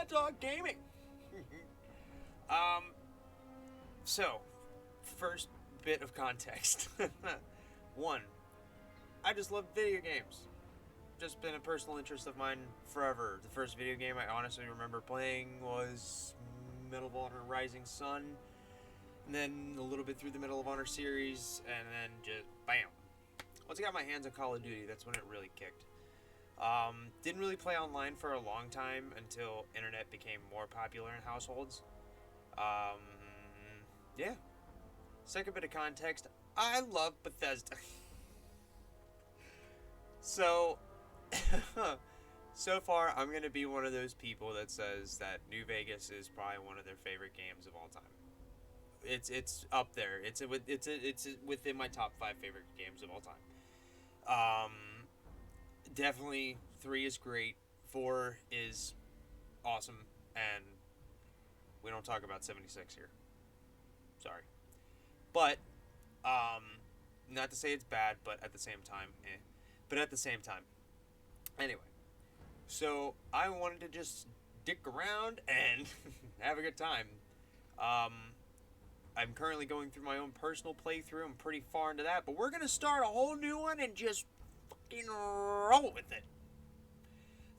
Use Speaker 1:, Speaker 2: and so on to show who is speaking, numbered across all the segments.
Speaker 1: Dogg Gaming. um, so, first bit of context. One, I just love video games. Just been a personal interest of mine forever. The first video game I honestly remember playing was Medal of Honor Rising Sun, and then a little bit through the Medal of Honor series, and then just bam. Once I got my hands on Call of Duty, that's when it really kicked. Didn't really play online for a long time until internet became more popular in households. Yeah. Second bit of context, I love Bethesda. So, so far, I'm going to be one of those people that says that New Vegas is probably one of their favorite games of all time. It's up there. It's within my top 5 favorite games of all time. Definitely 3 is great. 4 is awesome, and we don't talk about 76 here. Sorry. But, not to say it's bad, but at the same time, But at the same time. Anyway. So, I wanted to just dick around and have a good time. I'm currently going through my own personal playthrough. I'm pretty far into that. But we're going to start a whole new one and just fucking roll with it.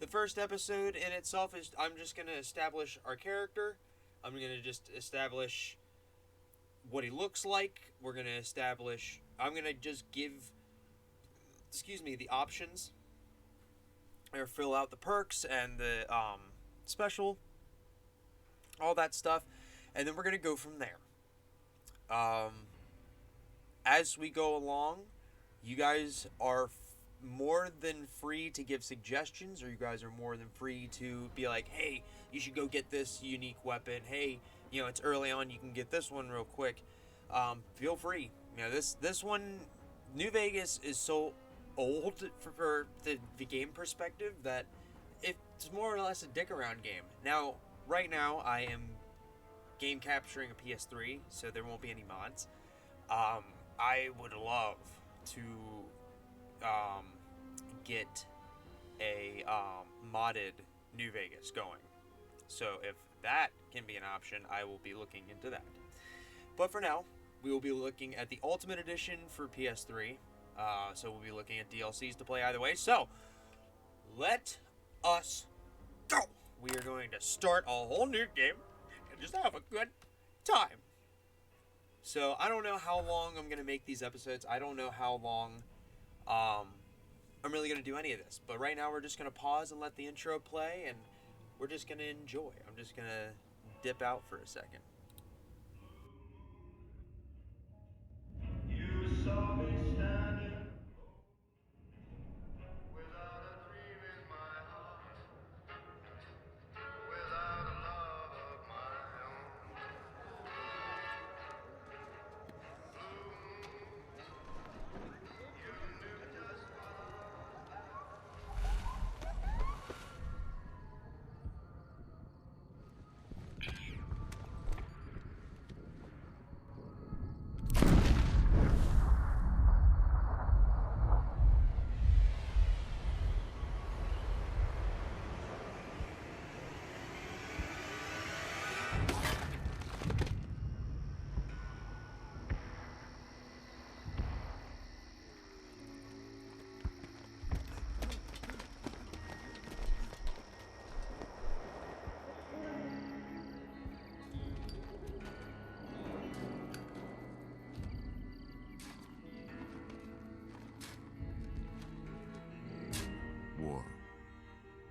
Speaker 1: The first episode in itself is I'm just going to establish our character. I'm going to just establish what he looks like. We're going to establish... I'm going to just give... the options, or fill out the perks and the special, all that stuff, and then we're gonna go from there. As we go along, you guys are more than free to give suggestions, or you guys are more than free to be like, hey, you should go get this unique weapon. Hey, it's early on, you can get this one real quick. Feel free. This one, New Vegas is so old for the game perspective that it's more or less a dick around game. Now, right now, I am game capturing a PS3, so there won't be any mods. I would love to get a modded New Vegas going. So if that can be an option, I will be looking into that. But for now, we will be looking at the Ultimate Edition for PS3. So we'll be looking at DLCs to play either way. So, let us go! We are going to start a whole new game and just have a good time. So, I don't know how long I'm going to make these episodes. I don't know how long I'm really going to do any of this. But right now we're just going to pause and let the intro play, and we're just going to enjoy. I'm just going to dip out for a second.
Speaker 2: You saw me standing.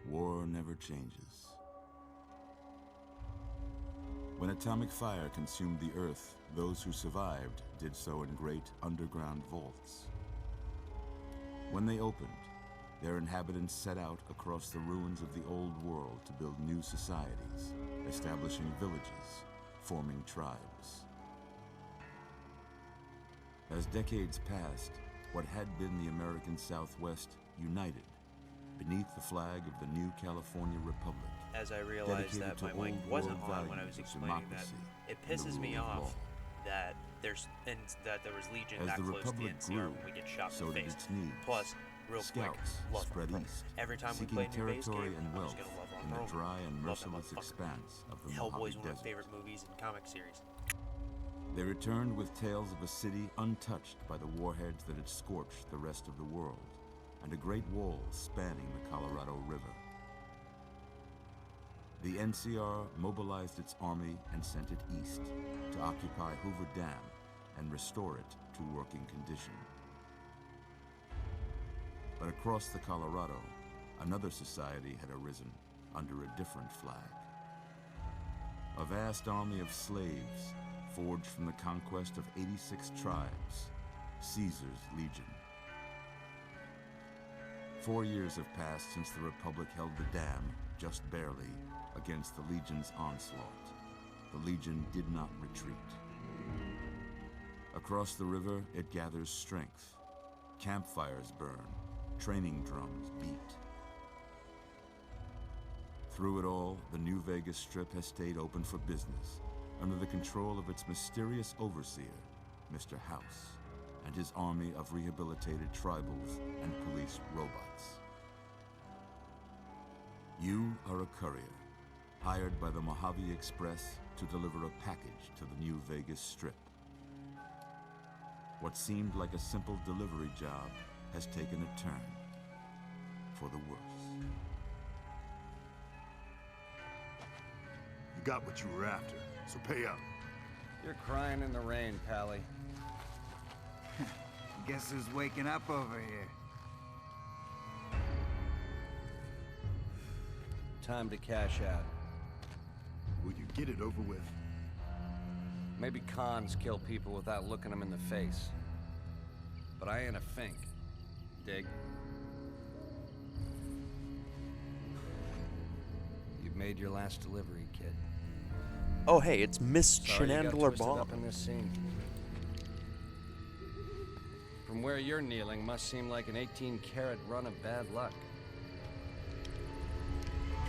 Speaker 3: War never changes. When atomic fire consumed the Earth, those who survived did so in great underground vaults. When they opened, their inhabitants set out across the ruins of the old world to build new societies, establishing villages, forming tribes. As decades passed, what had been the American Southwest united beneath the flag of the new California Republic.
Speaker 1: As I realized that my mic wasn't on when I was explaining that, it pisses me off that there was Legion that close to the NCR when we get shot in the face. Plus, real quick, love
Speaker 3: spread east,
Speaker 1: every time we play New Vegas game, I'm just gonna love on
Speaker 3: in the dry and
Speaker 1: Love that
Speaker 3: merciless
Speaker 1: motherfucker.
Speaker 3: expanse of the
Speaker 1: Hellboy's
Speaker 3: Mojave
Speaker 1: one of my
Speaker 3: Desert.
Speaker 1: favorite movies and comic series.
Speaker 3: They returned with tales of a city untouched by the warheads that had scorched the rest of the world, and a great wall spanning the Colorado River. The NCR mobilized its army and sent it east to occupy Hoover Dam and restore it to working condition. But across the Colorado, another society had arisen under a different flag. A vast army of slaves forged from the conquest of 86 tribes, Caesar's Legion. 4 years have passed since the Republic held the dam, just barely, against the Legion's onslaught. The Legion did not retreat. Across the river, it gathers strength. Campfires burn, training drums beat. Through it all, the New Vegas Strip has stayed open for business, under the control of its mysterious overseer, Mr. House, and his army of rehabilitated tribals and police robots. You are a courier, hired by the Mojave Express to deliver a package to the New Vegas Strip. What seemed like a simple delivery job has taken a turn for the worse.
Speaker 4: You got what you were after, so pay up.
Speaker 5: You're crying in the rain, Pally.
Speaker 6: Guess who's waking up over here?
Speaker 5: Time to cash out.
Speaker 4: Will you get it over with?
Speaker 5: Maybe cons kill people without looking them in the face. But I ain't a fink. Dig? You've made your last delivery, kid.
Speaker 1: Oh, hey, it's Miss
Speaker 5: Sorry you got
Speaker 1: Shenandler
Speaker 5: twisted
Speaker 1: Bomb.
Speaker 5: up in this scene. From where you're kneeling must seem like an 18-carat run of bad luck.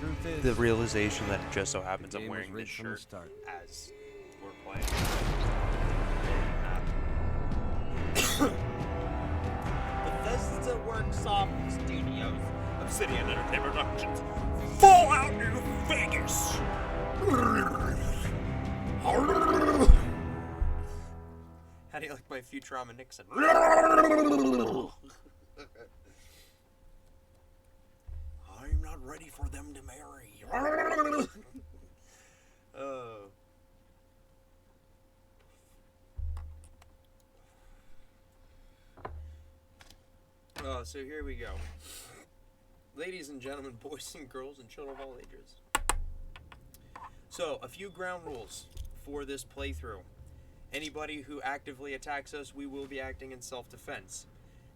Speaker 5: Truth is,
Speaker 1: The realization that it just so happens
Speaker 5: the
Speaker 1: I'm
Speaker 5: game
Speaker 1: wearing
Speaker 5: was
Speaker 1: this
Speaker 5: rigged from the
Speaker 1: shirt
Speaker 5: start.
Speaker 1: as we're playing. Bethesda Worksoft Studios, Obsidian Entertainment Productions, Fallout New Vegas. How do you like my Futurama Nixon? I'm not ready for them to marry. Oh. Oh, so here we go. Ladies and gentlemen, boys and girls, and children of all ages. So, a few ground rules for this playthrough. Anybody who actively attacks us, we will be acting in self-defense.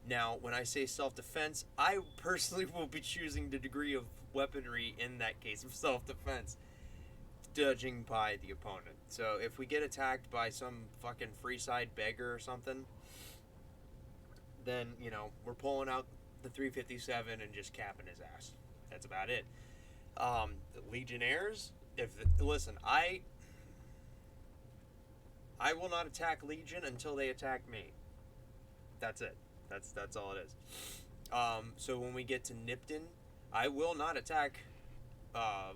Speaker 1: Now, when I say self-defense, I personally will be choosing the degree of weaponry in that case of self-defense, judging by the opponent. So, if we get attacked by some fucking freeside beggar or something, then, you know, we're pulling out the 357 and just capping his ass. That's about it. The Legionnaires, listen, I will not attack Legion until they attack me. That's it. That's all it is. So when we get to Nipton, I will not attack. I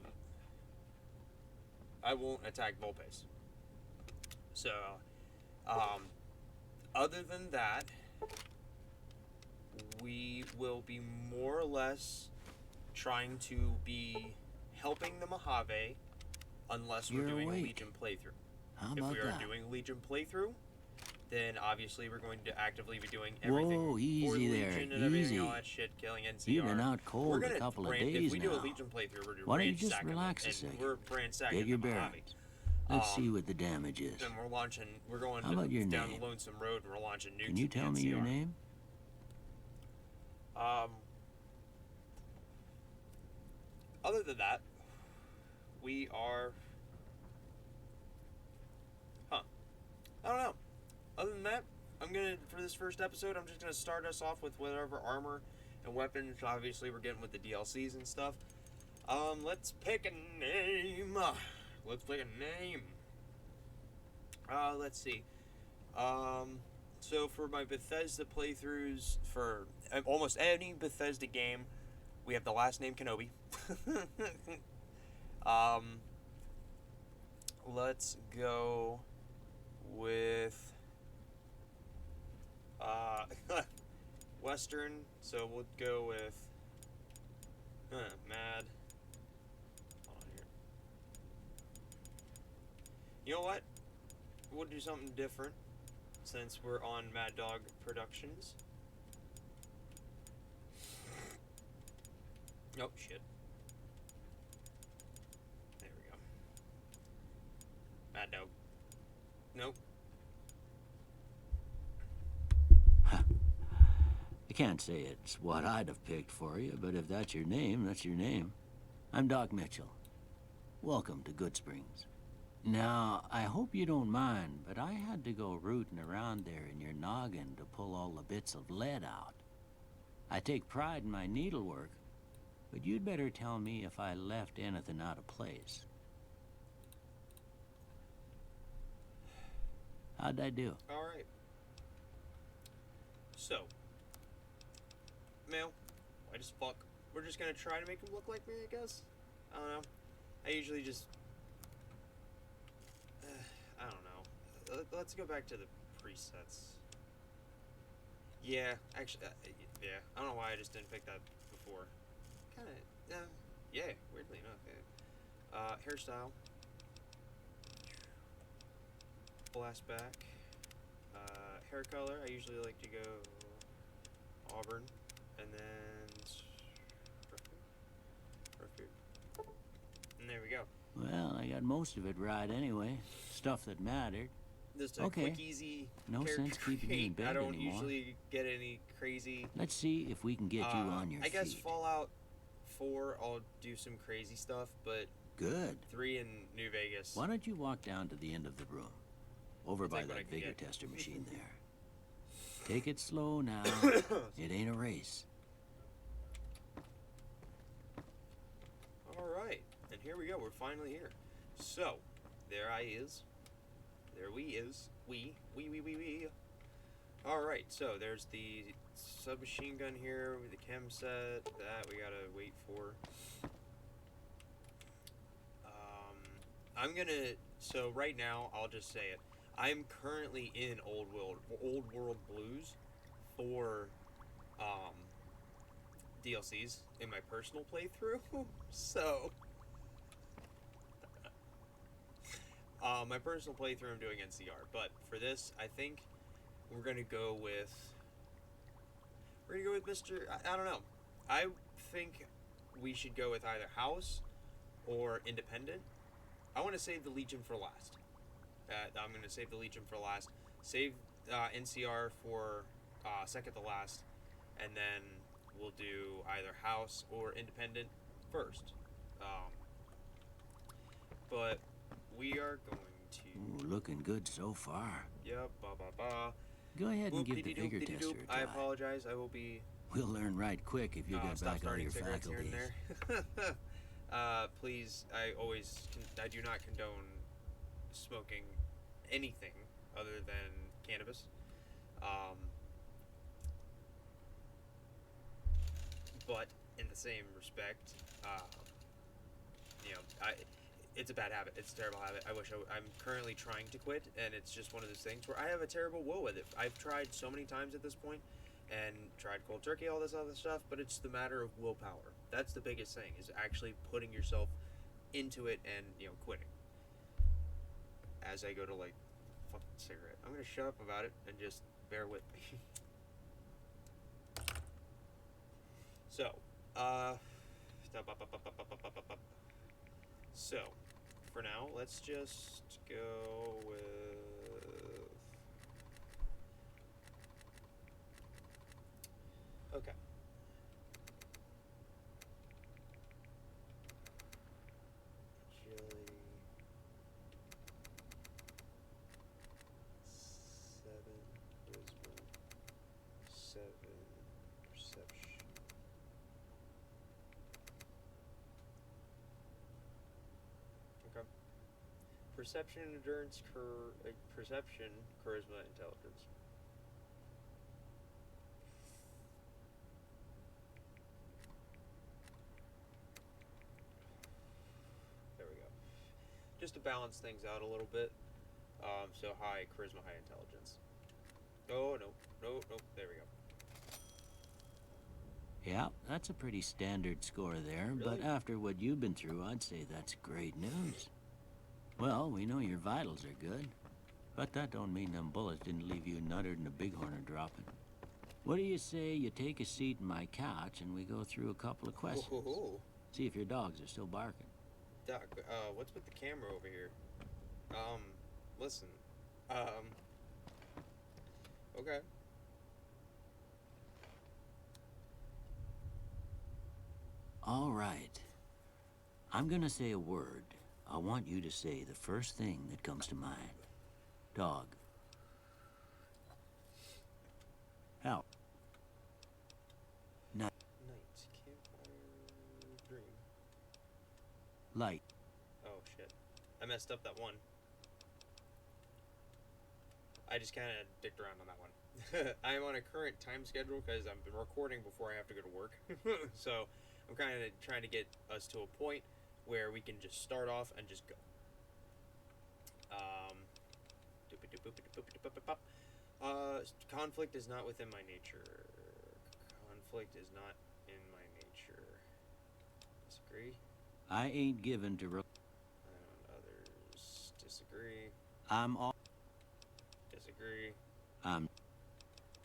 Speaker 1: won't attack Volpes. So, other than that, we will be more or less trying to be helping the Mojave, unless we're
Speaker 7: You're
Speaker 1: doing a
Speaker 7: awake.
Speaker 1: Legion playthrough.
Speaker 7: How
Speaker 1: If
Speaker 7: about
Speaker 1: we are
Speaker 7: that?
Speaker 1: doing a Legion playthrough, then obviously we're going to actively be doing everything
Speaker 7: Whoa,
Speaker 1: for
Speaker 7: easy
Speaker 1: the
Speaker 7: there,
Speaker 1: Legion and everything,
Speaker 7: easy.
Speaker 1: all that shit, killing NCR.
Speaker 7: You've been out
Speaker 1: We're
Speaker 7: cold a
Speaker 1: gonna
Speaker 7: couple of
Speaker 1: if
Speaker 7: days
Speaker 1: we do a
Speaker 7: now.
Speaker 1: Legion playthrough, we're doing
Speaker 7: Why don't you just
Speaker 1: ransacking
Speaker 7: relax a
Speaker 1: and
Speaker 7: second?
Speaker 1: we're ransacking
Speaker 7: Get your
Speaker 1: the Mojave.
Speaker 7: bearings. Let's see what the damage is.
Speaker 1: Then we're launching. We're going
Speaker 7: How about your
Speaker 1: down
Speaker 7: name?
Speaker 1: the Lonesome Road, and we're launching nukes.
Speaker 7: Can you
Speaker 1: at the
Speaker 7: tell me your
Speaker 1: NCR.
Speaker 7: name?
Speaker 1: Other than that, we are. I don't know. Other than that, for this first episode, I'm just gonna start us off with whatever armor and weapons. Obviously, we're getting with the DLCs and stuff. Let's pick a name. Let's pick a name. Let's see. So for my Bethesda playthroughs, for almost any Bethesda game, we have the last name Kenobi. Let's go with Western. So we'll go with Mad. Hold on here. You know what? We'll do something different since we're on Mad Dog Productions. Oh shit. There we go. Mad Dog. Nope.
Speaker 7: I can't say it's what I'd have picked for you, but if that's your name, that's your name. I'm Doc Mitchell. Welcome to Good Springs. Now, I hope you don't mind, but I had to go rooting around there in your noggin to pull all the bits of lead out. I take pride in my needlework, but you'd better tell me if I left anything out of place. How'd I do?
Speaker 1: Alright. So, Male, white as fuck. We're just gonna try to make him look like me, I guess? I don't know. I usually just... I don't know. Let's go back to the presets. Yeah, actually, yeah. I don't know why I just didn't pick that before. Kinda, yeah, weirdly enough, yeah. Hairstyle. Blast back. Hair color, I usually like to go auburn. And then... Perfect. And there we go.
Speaker 7: Well, I got most of it right anyway. Stuff that mattered.
Speaker 1: Just a quick, easy
Speaker 7: No
Speaker 1: character
Speaker 7: sense keeping you in
Speaker 1: create.
Speaker 7: bed
Speaker 1: I don't
Speaker 7: anymore.
Speaker 1: usually get any crazy...
Speaker 7: Let's see if we can get you on your
Speaker 1: I guess
Speaker 7: feet.
Speaker 1: Fallout 4, I'll do some crazy stuff, but...
Speaker 7: Good.
Speaker 1: 3 in New Vegas.
Speaker 7: Why don't you walk down to the end of the room? Over by
Speaker 1: Take what I
Speaker 7: that
Speaker 1: can
Speaker 7: vigor
Speaker 1: get.
Speaker 7: tester machine there. Take it slow now. It ain't a race.
Speaker 1: Alright, and here we go, we're finally here. So, there I is. There we is. We. Alright, so there's the submachine gun here with the chem set. That we gotta wait for. I'm gonna... So right now, I'll just say it. I'm currently in Old World Blues for DLCs in my personal playthrough. So my personal playthrough I'm doing NCR, but for this I think we're gonna go with Mr. I don't know. I think we should go with either House or Independent. I want to save the Legion for last. I'm going to save the Legion for last. Save NCR for second to last. And then we'll do either House or Independent first. But we are going to...
Speaker 7: Ooh, looking good so far.
Speaker 1: Yep,
Speaker 7: Go ahead and give the
Speaker 1: Whoop-de-dee-doop,
Speaker 7: vigor
Speaker 1: dee-dee-doop.
Speaker 7: tester a try.
Speaker 1: I apologize. I will be...
Speaker 7: We'll learn right quick if you get
Speaker 1: stop
Speaker 7: back all
Speaker 1: starting
Speaker 7: your
Speaker 1: cigarettes here and
Speaker 7: faculties.
Speaker 1: there. Please, I do not condone smoking anything other than cannabis. But in the same respect, it's a bad habit. It's a terrible habit. I'm currently trying to quit, and it's just one of those things where I have a terrible will with it. I've tried so many times at this point, and tried cold turkey, all this other stuff, but it's the matter of willpower. That's the biggest thing, is actually putting yourself into it and, quitting. As I go to, fucking cigarette. I'm gonna shut up about it and just bear with me. So, so, for now, let's just go with... Okay. Agility. 7 charisma. 7 perception. Okay. Perception, endurance, perception, charisma, intelligence. balance things out a little bit. So high charisma, high intelligence. Oh, no. There we go.
Speaker 7: Yeah, that's a pretty standard score there,
Speaker 1: Really?
Speaker 7: but after what you've been through, I'd say that's great news. Well, we know your vitals are good, but that don't mean them bullets didn't leave you nuttered and a bighorner dropping. What do you say you take a seat in my couch and we go through a couple of questions?
Speaker 1: Ooh.
Speaker 7: See if your dogs are still barking.
Speaker 1: Doc, what's with the camera over here? Listen. Okay.
Speaker 7: All right. I'm gonna say a word. I want you to say the first thing that comes to mind. Dog. Help. Night.
Speaker 1: Night. Campfire. Dream.
Speaker 7: Light.
Speaker 1: Oh, shit. I messed up that one. I just kind of dicked around on that one. I am on a current time schedule because I'm recording before I have to go to work. So I'm kind of trying to get us to a point where we can just start off and just go. Conflict is not within my nature. Conflict is not in my nature. Disagree.
Speaker 7: I ain't given to
Speaker 1: And others disagree.
Speaker 7: I'm all.
Speaker 1: Disagree.
Speaker 7: I'm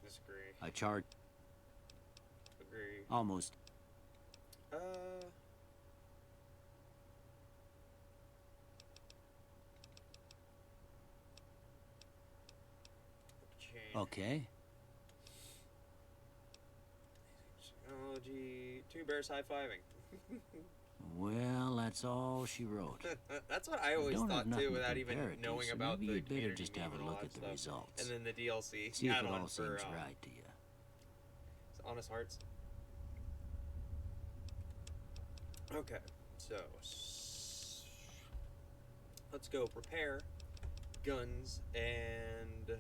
Speaker 1: Disagree.
Speaker 7: a charge.
Speaker 1: Agree.
Speaker 7: Almost.
Speaker 1: Change.
Speaker 7: Okay.
Speaker 1: Technology. Two bears high-fiving.
Speaker 7: Well, that's all she wrote.
Speaker 1: That's what I always
Speaker 7: Don't have
Speaker 1: thought
Speaker 7: nothing
Speaker 1: too,
Speaker 7: to
Speaker 1: without even
Speaker 7: compare it to,
Speaker 1: knowing
Speaker 7: so
Speaker 1: about
Speaker 7: maybe
Speaker 1: the
Speaker 7: you'd better
Speaker 1: community
Speaker 7: just have
Speaker 1: meme
Speaker 7: a
Speaker 1: and all
Speaker 7: look
Speaker 1: that
Speaker 7: at the
Speaker 1: stuff.
Speaker 7: results.
Speaker 1: And then the DLC
Speaker 7: See if it
Speaker 1: add-on
Speaker 7: all
Speaker 1: for
Speaker 7: seems right to you.
Speaker 1: Honest Hearts. Okay, so let's go prepare guns and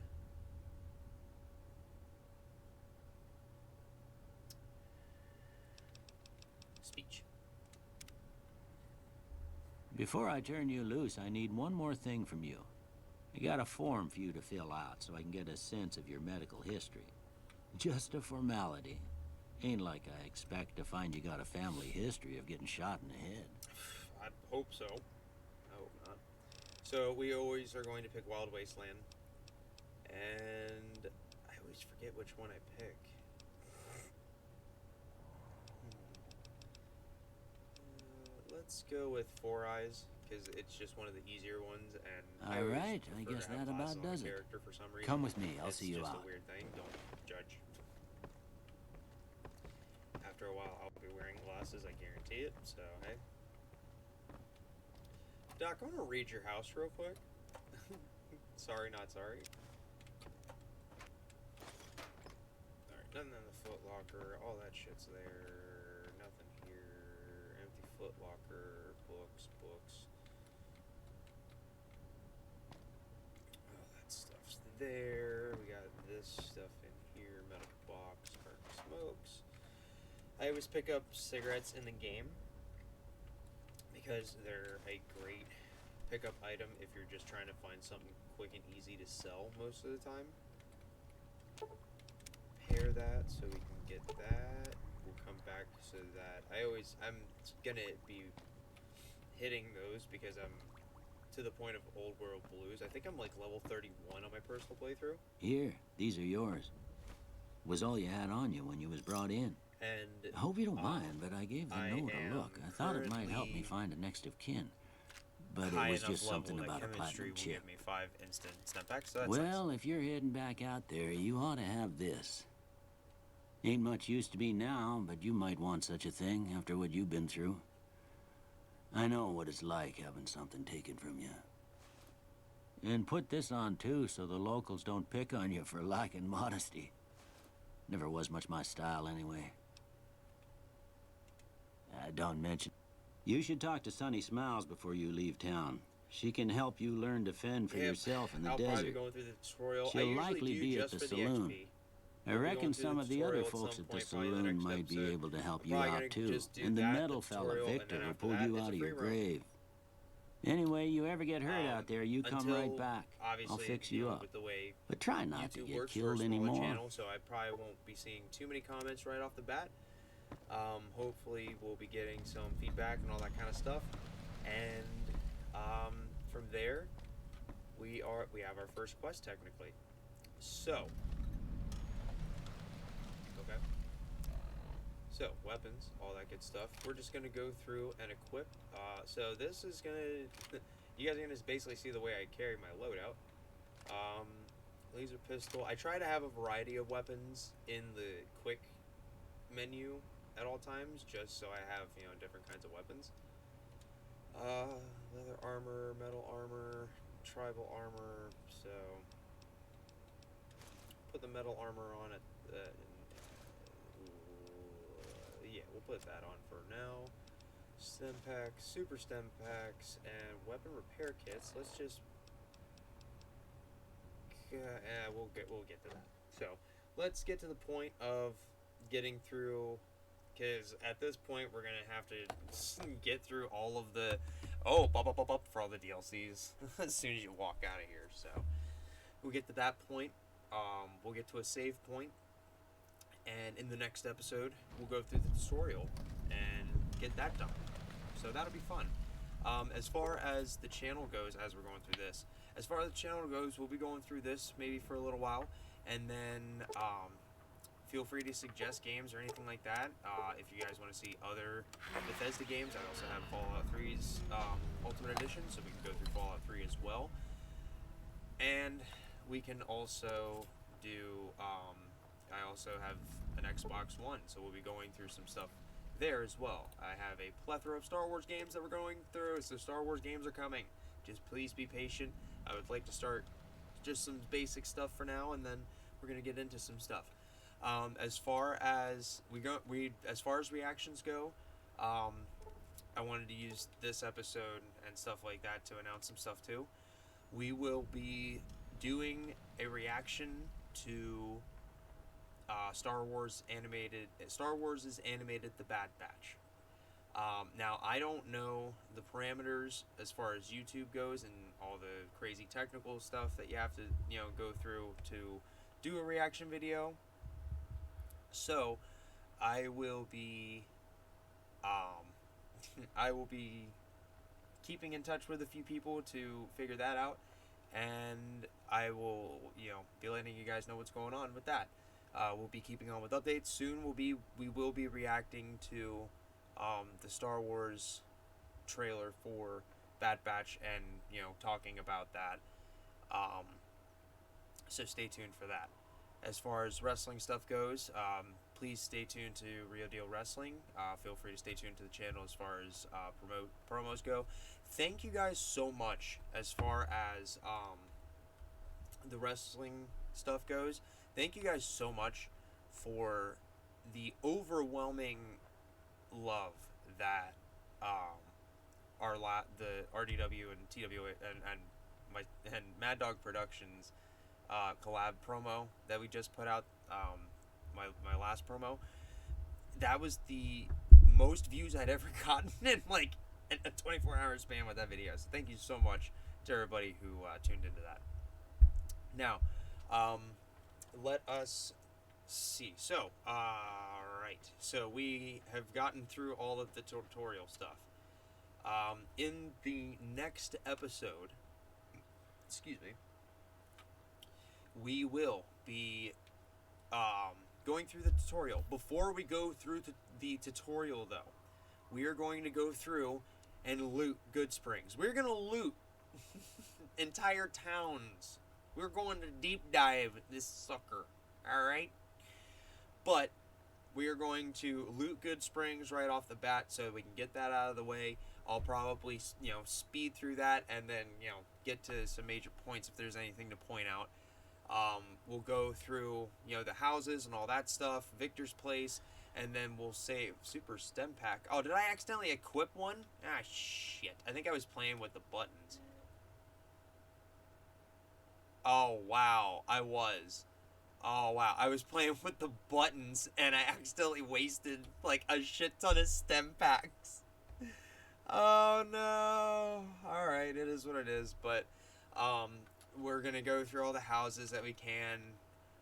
Speaker 1: speech.
Speaker 7: Before I turn you loose, I need one more thing from you. I got a form for you to fill out so I can get a sense of your medical history. Just a formality. Ain't like I expect to find you got a family history of getting shot in the head.
Speaker 1: I hope so. I hope not. So we always are going to pick Wild Wasteland. And I always forget which one I pick. Let's go with Four Eyes, because it's just one of the easier ones, and
Speaker 7: All
Speaker 1: always
Speaker 7: right, I
Speaker 1: prefer
Speaker 7: guess
Speaker 1: to have
Speaker 7: that
Speaker 1: glasses
Speaker 7: about
Speaker 1: on
Speaker 7: does
Speaker 1: the
Speaker 7: it.
Speaker 1: character for some reason.
Speaker 7: Come with me, I'll
Speaker 1: It's
Speaker 7: see you
Speaker 1: just
Speaker 7: out.
Speaker 1: a weird thing. Don't judge. After a while, I'll be wearing glasses. I guarantee it. So hey, Doc, I want to read your house real quick. Sorry, not sorry. Alright, nothing in the foot locker. All that shit's there. Nothing here. Empty foot locker. Books. All that stuff's there. We got this stuff in here. Medical box. Carton of smokes. I always pick up cigarettes in the game because they're a great pickup item if you're just trying to find something quick and easy to sell most of the time. Pair that so we can get that. We'll come back so that I'm gonna be hitting those because I'm to the point of Old World Blues. I think I'm like level 31 on my personal playthrough.
Speaker 7: Here, these are yours. Was all you had on you when you was brought in.
Speaker 1: And
Speaker 7: I hope you don't mind, but I gave the
Speaker 1: I
Speaker 7: note a
Speaker 1: am
Speaker 7: look. I thought it might help me
Speaker 1: currently
Speaker 7: find a next of kin. But
Speaker 1: high
Speaker 7: it was
Speaker 1: enough
Speaker 7: just something
Speaker 1: level
Speaker 7: about
Speaker 1: that
Speaker 7: a
Speaker 1: chemistry
Speaker 7: platinum
Speaker 1: will
Speaker 7: chip.
Speaker 1: give me 5 instant snapbacks, so that's
Speaker 7: Well, if you're heading back out there, you ought to have this. Ain't much use to me now, but you might want such a thing after what you've been through. I know what it's like having something taken from you. And put this on too, so the locals don't pick on you for lacking modesty. Never was much my style anyway. Don't mention. You should talk to Sunny Smiles before you leave town. She can help you learn to fend for
Speaker 1: Yep.
Speaker 7: yourself in the
Speaker 1: I'll probably be
Speaker 7: desert.
Speaker 1: going through the tutorial. I
Speaker 7: She'll
Speaker 1: usually
Speaker 7: likely
Speaker 1: do
Speaker 7: be at
Speaker 1: just
Speaker 7: the
Speaker 1: for
Speaker 7: saloon.
Speaker 1: the XP.
Speaker 7: I
Speaker 1: I'll be
Speaker 7: reckon
Speaker 1: going through
Speaker 7: some
Speaker 1: the
Speaker 7: of the other
Speaker 1: tutorial at
Speaker 7: folks
Speaker 1: some
Speaker 7: at the
Speaker 1: point, probably in the
Speaker 7: saloon
Speaker 1: next
Speaker 7: might be
Speaker 1: episode.
Speaker 7: able to help
Speaker 1: I'm
Speaker 7: you
Speaker 1: probably
Speaker 7: out
Speaker 1: gonna
Speaker 7: too.
Speaker 1: just do
Speaker 7: And the
Speaker 1: that,
Speaker 7: metal
Speaker 1: the
Speaker 7: fella
Speaker 1: tutorial, and
Speaker 7: Victor
Speaker 1: then
Speaker 7: will
Speaker 1: after
Speaker 7: pull
Speaker 1: that,
Speaker 7: you
Speaker 1: it's
Speaker 7: out
Speaker 1: a
Speaker 7: of your
Speaker 1: free roam.
Speaker 7: grave. Anyway, you ever get hurt out there, you come
Speaker 1: until,
Speaker 7: right back.
Speaker 1: Obviously,
Speaker 7: I'll fix you up.
Speaker 1: with the way
Speaker 7: But try not to
Speaker 1: YouTube
Speaker 7: get
Speaker 1: works for a
Speaker 7: killed
Speaker 1: smaller
Speaker 7: anymore.
Speaker 1: channel, so I probably won't be seeing too many comments right off the bat. Hopefully, we'll be getting some feedback and all that kind of stuff, and from there, we have our first quest technically. So, okay. So, weapons, all that good stuff. We're just gonna go through and equip. So this is gonna, you guys are gonna basically see the way I carry my loadout. Laser pistol. I try to have a variety of weapons in the quick menu at all times, just so I have, you know, different kinds of weapons. Leather armor, metal armor, tribal armor. So put the metal armor on it. Yeah, we'll put that on for now. Stem packs, super stem packs, and weapon repair kits. Let's just we'll get to that. So let's get to the point of getting through, because at this point we're gonna have to get through all of the for all the DLCs as soon as you walk out of here. So we'll get to that point. We'll get to a save point, and in the next episode we'll go through the tutorial and get that done. So that'll be fun. As far as the channel goes, as we're going through this, as far as the channel goes, we'll be going through this maybe for a little while, and then feel free to suggest games or anything like that. If you guys want to see other Bethesda games, I also have Fallout 3's Ultimate Edition, so we can go through Fallout 3 as well. And we can also do, I also have an Xbox One, so we'll be going through some stuff there as well. I have a plethora of Star Wars games that we're going through, so Star Wars games are coming. Just please be patient. I would like to start just some basic stuff for now, and then we're gonna get into some stuff. As far as as far as reactions go, I wanted to use this episode and stuff like that to announce some stuff too. We will be doing a reaction to Star Wars is animated The Bad Batch. Now, I don't know the parameters as far as YouTube goes and all the crazy technical stuff that you have to, you know, go through to do a reaction video. So, I will be keeping in touch with a few people to figure that out, and I will, you know, be letting you guys know what's going on with that. We'll be keeping on with updates. Soon we will be reacting to the Star Wars trailer for Bad Batch, and, you know, talking about that. So stay tuned for that. As far as wrestling stuff goes, please stay tuned to Real Deal Wrestling. Feel free to stay tuned to the channel as far as promos go. Thank you guys so much as far as the wrestling stuff goes. Thank you guys so much for the overwhelming love that the RDW and TWA and Mad Dog Productions collab promo that we just put out, my last promo, that was the most views I'd ever gotten in like a 24-hour span with that video. So thank you so much to everybody who tuned into that. Now, let us see. So, alright. So we have gotten through all of the tutorial stuff. In the next episode, excuse me, we will be going through the tutorial. Before we go through the tutorial, though, we are going to go through and loot Good Springs. We're going to loot entire towns. We're going to deep dive this sucker, alright? But we are going to loot Good Springs right off the bat so we can get that out of the way. I'll probably, you know, speed through that and then, you know, get to some major points if there's anything to point out. We'll go through, you know, the houses and all that stuff, Victor's Place, and then we'll save Super Stem Pack. Oh, did I accidentally equip one? Ah, shit. I think I was playing with the buttons. Oh, wow. I was. Oh, wow. I was playing with the buttons, and I accidentally wasted, like, a shit ton of stem packs. Oh no. Alright, it is what it is, but we're gonna go through all the houses that we can.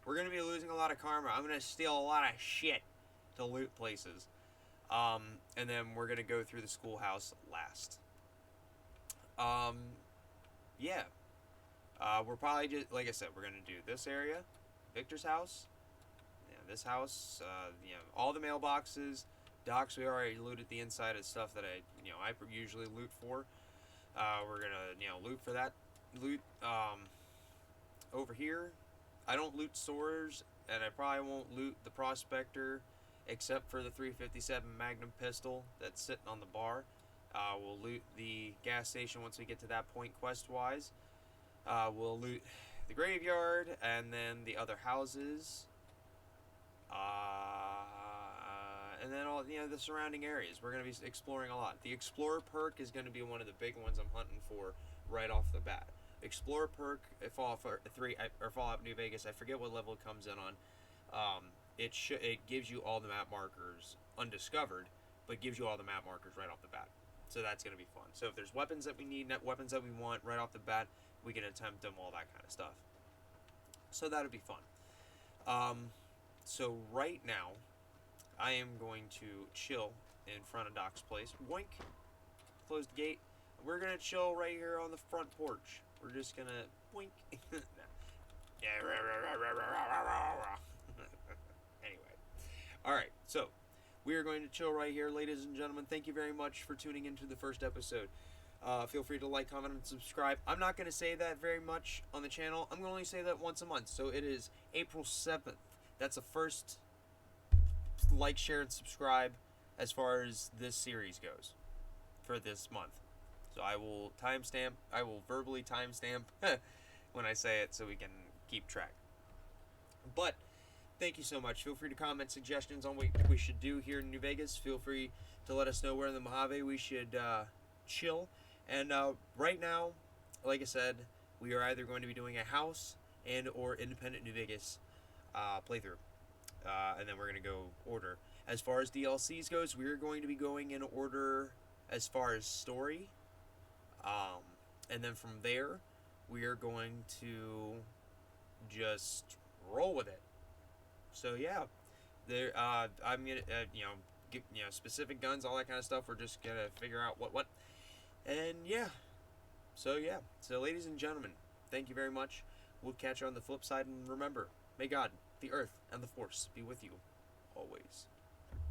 Speaker 1: We're gonna be losing a lot of karma. I'm gonna steal a lot of shit to loot places. And then we're gonna go through the schoolhouse last. Yeah. We're probably just, like I said, we're gonna do this area, Victor's house, this house, all the mailboxes, docks. We already looted the inside of stuff that I usually loot for. We're gonna, loot for that. Loot, over here. I don't loot stores, and I probably won't loot the prospector, except for the 357 Magnum pistol that's sitting on the bar. We'll loot the gas station once we get to that point quest-wise. We'll loot the graveyard, and then the other houses. And then all the surrounding areas. We're going to be exploring a lot. The Explorer perk is going to be one of the big ones I'm hunting for right off the bat. Explorer perk, Fallout 3 or Fallout New Vegas, I forget what level it comes in on. It gives you all the map markers undiscovered, but gives you all the map markers right off the bat. So that's going to be fun. So if there's weapons that we need, weapons that we want right off the bat, we can attempt them, all that kind of stuff. So that'll be fun. So right now, I am going to chill in front of Doc's place. Boink. Close the gate. We're going to chill right here on the front porch. We're just going to boink. Yeah. Anyway. Alright, so we are going to chill right here, ladies and gentlemen. Thank you very much for tuning into the first episode. Feel free to like, comment, and subscribe. I'm not going to say that very much on the channel. I'm going to only say that once a month. So it is April 7th. That's the first like, share, and subscribe as far as this series goes for this month. So I will verbally timestamp when I say it so we can keep track. But thank you so much. Feel free to comment suggestions on what we should do here in New Vegas. Feel free to let us know where in the Mojave we should chill. And right now, like I said, we are either going to be doing a house and or independent New Vegas playthrough. And then we're going to go order. As far as DLCs goes, we're going to be going in order as far as story. And then from there, we are going to just roll with it. So yeah, there. I'm gonna, get, specific guns, all that kind of stuff. We're just gonna figure out what, and yeah. So yeah. So ladies and gentlemen, thank you very much. We'll catch you on the flip side, and remember, may God, the Earth, and the Force be with you always.